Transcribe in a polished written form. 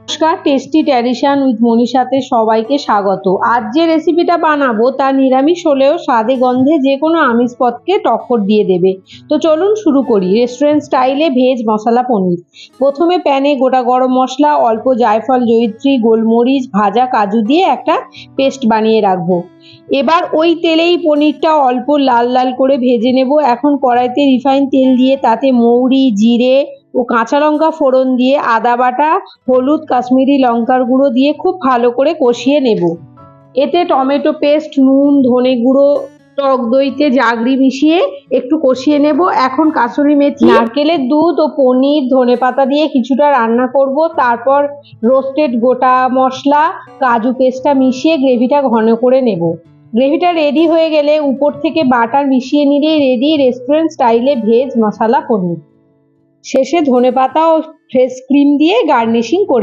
নমস্কার, tasty tradition with মনীষাতে সবাইকে স্বাগত। আজ যে রেসিপিটা বানাবো তা নিরামিষ হলেও স্বাদে গন্ধে যে কোনো আমিষ পদকে টক্কর দিয়ে দেবে। তো চলুন শুরু করি। রেস্টুরেন্ট স্টাইলে ভেজ মশলা পনির। প্রথমে প্যানে গোটা গরম মশলা, অল্প জায়ফল, জয়িত্রী, গোলমরিচ, ভাজা কাজু দিয়ে একটা পেস্ট বানিয়ে রাখবো। এবার ওই তেলেই পনিরটা অল্প লাল লাল করে ভেজে নেব। এখন কড়াইতে রিফাইন তেল দিয়ে তাতে মৌরি, জিরে ও কাঁচা লঙ্কা ফোড়ন দিয়ে আদা বাটা, হলুদ, কাশ্মীরি লঙ্কার গুঁড়ো দিয়ে খুব ভালো করে কষিয়ে নেব। এতে টমেটো পেস্ট, নুন, ধনে গুঁড়ো, টক দইতে জাগরি মিশিয়ে একটু কষিয়ে নেব। এখন কাসুরি মেথি, নারকেলের দুধ ও পনির, ধনেপাতা দিয়ে কিছুটা রান্না করব। তারপর রোস্টেড গোটা মশলা, কাজু পেস্টটা মিশিয়ে গ্রেভিটা ঘন করে নেব। গ্রেভিটা রেডি হয়ে গেলে উপর থেকে বাটার মিশিয়ে নিলেই রেডি রেস্টুরেন্ট স্টাইলে ভেজ মশলা পনির। শেষে ধনেপাতা ও ফ্রেশ ক্রিম দিয়ে গার্নিশিং করে